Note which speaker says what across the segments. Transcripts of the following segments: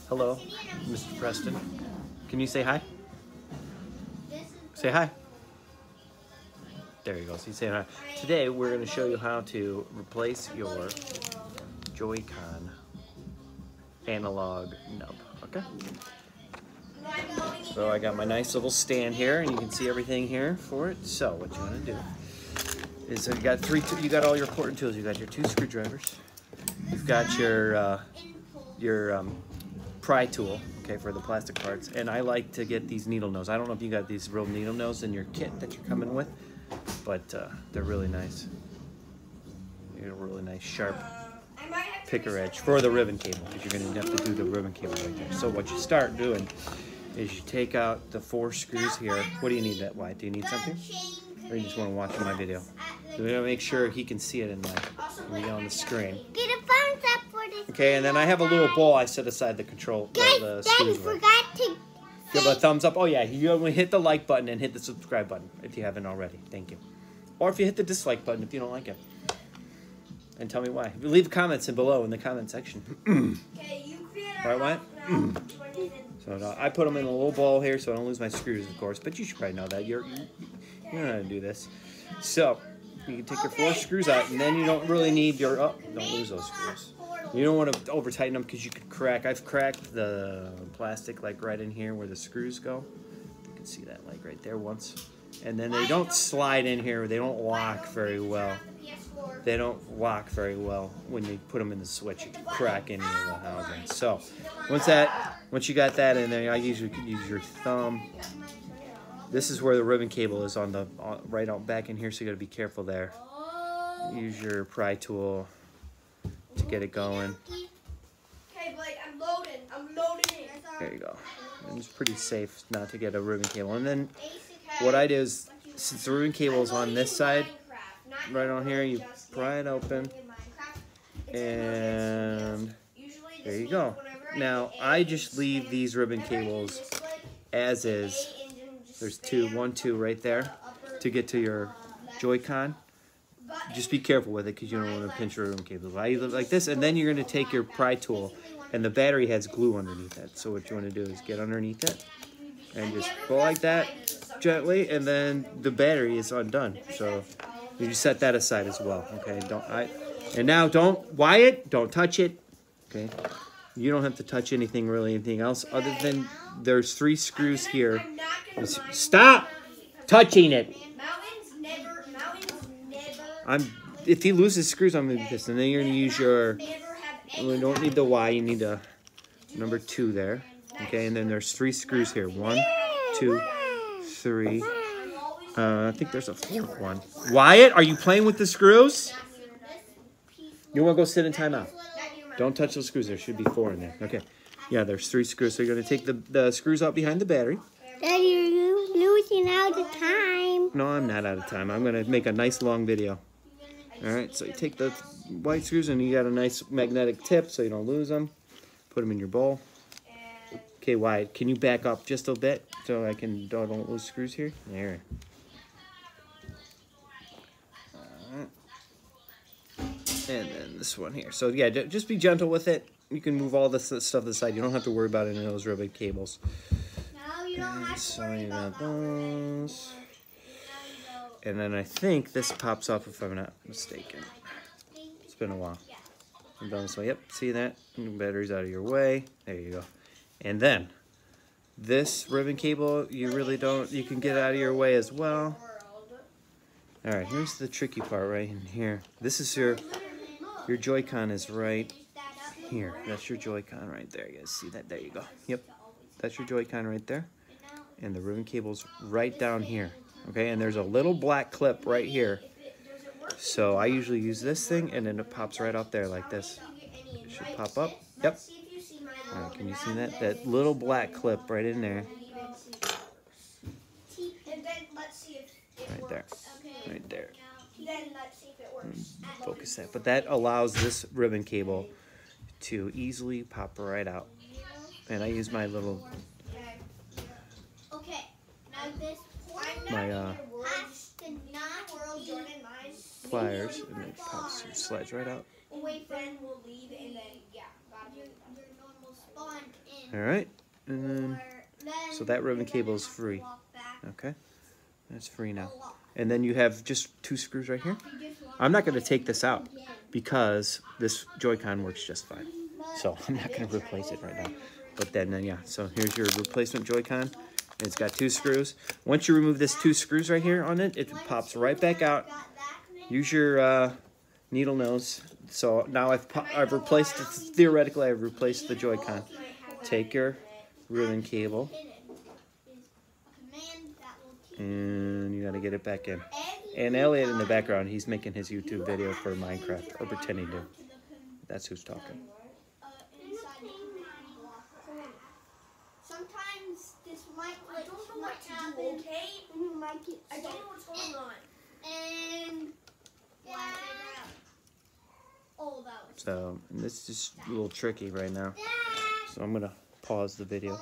Speaker 1: Hello, Mr. Preston. Can you say hi? Say hi. There you go. So you say hi. Today we're going to show you how to replace your Joy-Con analog nub. Okay. So I got my nice little stand here, and you can see everything here for it. So what you want to do is you got all your important tools. You got your 2 screwdrivers. You've got your pry tool, okay, for the plastic parts. And I like to get these needle nose. I don't know if you got these real needle nose in your kit that you're coming with, but they're really nice. You get a really nice sharp picker edge for the ribbon cable, because you're going to have to do the ribbon cable right there. So what you start doing is you take out the 4 screws here. What do you need that, Wyatt? Do you need something? Or you just want to watch my video? We're going to make sure he can see it on the screen.
Speaker 2: Get a thumbs up for this.
Speaker 1: Okay, and then I have a little bowl I set aside the control.
Speaker 2: Daddy forgot to
Speaker 1: give a thumbs up. Oh yeah, you only hit the like button and hit the subscribe button if you haven't already. Thank you. Or if you hit the dislike button if you don't like it. And tell me why. Leave comments below in the comment section. All right, Wyatt? So I put them in a little bowl here so I don't lose my screws, of course. But you should probably know that. You know how to do this. So you can take your 4 screws out, and then you don't really need your... Oh, don't lose those screws. You don't want to over tighten them because you could crack. I've cracked the plastic like right in here where the screws go. You can see that like right there once. And then they don't slide in here. They don't lock very well. They don't lock very well when you put them in the switch. You can crack into the housing. So once you got that in there, I usually could use your thumb. This is where the ribbon cable is right out back in here, so you got to be careful there. Use your pry tool to get it going.
Speaker 2: Okay, Blake, I'm loading it.
Speaker 1: There you go. And it's pretty safe not to get a ribbon cable. And then what I do is, since the ribbon cable is on this side, right on here, you pry it open, and there you go. Now, I just leave these ribbon cables as is. There's 2 right there to get to your Joy-Con. Just be careful with it because you don't want to pinch your ribbon cables. I leave it like this, and then you're going to take your pry tool, and the battery has glue underneath it. So what you want to do is get underneath it and just go like that gently, and then the battery is undone. So you just set that aside as well. Okay, Wyatt, don't touch it. Okay, you don't have to touch anything else other than there's 3 screws here. Stop touching it. If he loses screws, I'm going to be pissed. And then you're going to use your, we don't need the Y, you need a number 2 there. Okay, and then there's 3 screws here. 1, 2, 3. I think there's a 4th one. Wyatt, are you playing with the screws? You want to go sit in timeout? Don't touch those screws. There should be 4 in there. Okay. Yeah, there's 3 screws. So you're going to take the screws out behind the battery.
Speaker 2: Daddy, you're losing out of time.
Speaker 1: No, I'm not out of time. I'm going to make a nice long video. All right, so you take the white screws, and you got a nice magnetic tip so you don't lose them. Put them in your bowl. Okay, Wyatt, can you back up just a bit so I don't lose screws here? There. And then this one here. So yeah, just be gentle with it. You can move all this stuff to the side. You don't have to worry about any of those ribbon cables.
Speaker 2: No, you don't have to worry about
Speaker 1: those. And then I think this pops off if I'm not mistaken. It's been a while. I'm done this way. Yep, see that? The battery's out of your way. There you go. And then this ribbon cable, you can get out of your way as well. All right, here's the tricky part right in here. This is your Joy-Con is right here. That's your Joy-Con right there. You guys see that? There you go. Yep, that's your Joy-Con right there. And the ribbon cable's right down here. Okay, and there's a little black clip right here. So I usually use this thing, and then it pops right up there like this. It should pop up. Yep. All right, can you see that? That little black clip right in there. Right there. Right there. Focus that. But that allows this ribbon cable to easily pop right out. And I use my little pliers, and it pops, slides right out.
Speaker 2: Wait, friend will leave, and then, yeah. Your normal spawn in.
Speaker 1: All right, and then so that ribbon cable is free. Okay, that's free now. And then you have just 2 screws right here. I'm not going to take this out because this Joy-Con works just fine. So I'm not going to replace it right now. But then yeah, so here's your replacement Joy-Con. It's got 2 screws. Once you remove this 2 screws right here on it, it pops right back out. Use your needle nose. So now I've replaced it. Theoretically, I've replaced the Joy-Con. Take your ribbon cable. And you got to get it back in. And Elliot in the background, he's making his YouTube video for Minecraft, or pretending to. That's who's talking.
Speaker 2: Sometimes this might happen. Okay? You might get I don't know what's going on. And
Speaker 1: so this is a little tricky right now. So I'm gonna pause the video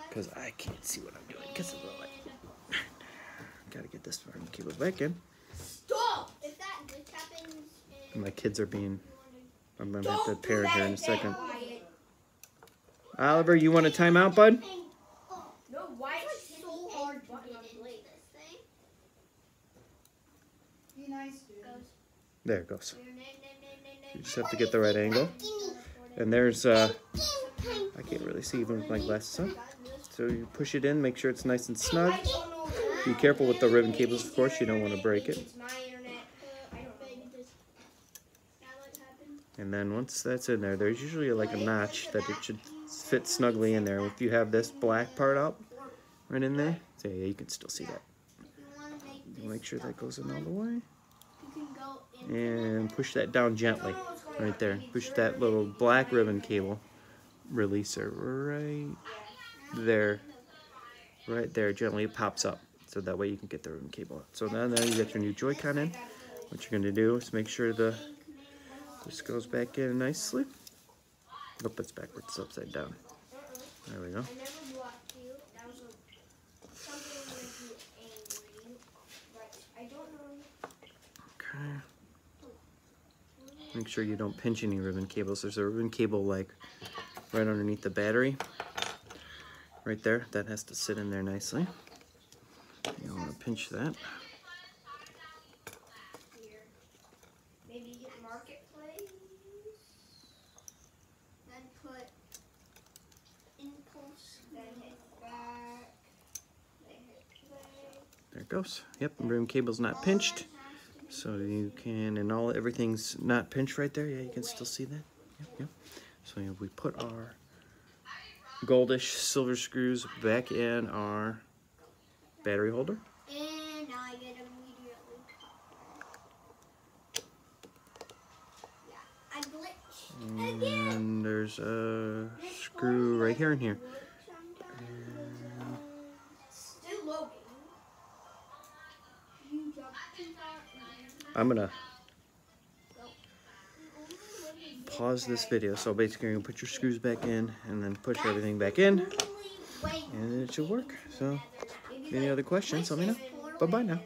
Speaker 1: because I can't see what I'm doing because of the light. Gotta get this ribbon cable back in.
Speaker 2: Stop! If that happens,
Speaker 1: My kids are being. I'm gonna have to parent here in a second. Oliver, you want a timeout, bud?
Speaker 2: No, why is it so hard to get into this thing? Be nice, dude.
Speaker 1: There it goes. You just have to get the right angle. And there's I can't really see even with my glasses on. So you push it in, make sure it's nice and snug. Be careful with the ribbon cables, of course. You don't want to break it. And then once that's in there, there's usually like a notch that it should fit snugly in there. If you have this black part out right in there, so yeah, you can still see that. Make sure that goes in all the way. And push that down gently, right there. Push that little black ribbon cable releaser right there. Right there, gently it pops up. So that way you can get the ribbon cable out. So now you got your new Joy-Con in. What you're going to do is make sure this goes back in nicely. Oh, it's backwards, it's upside down. There we go. Okay. Make sure you don't pinch any ribbon cables. There's a ribbon cable like right underneath the battery. Right there. That has to sit in there nicely. You don't want to pinch that.
Speaker 2: Maybe get Marketplace. Then put Impulse. Then hit back. Then hit play.
Speaker 1: There it goes. Yep, the ribbon cable's not pinched. So you can, and everything's not pinched right there. Yeah, you can still see that. Yep. So we put our goldish silver screws back in our battery holder.
Speaker 2: And I get immediately I glitch.
Speaker 1: And there's a screw right here and here.
Speaker 2: Still loading.
Speaker 1: I'm gonna pause this video. So basically, you're gonna put your screws back in and then push everything back in, and it should work. So, any other questions, let me know. Bye-bye now.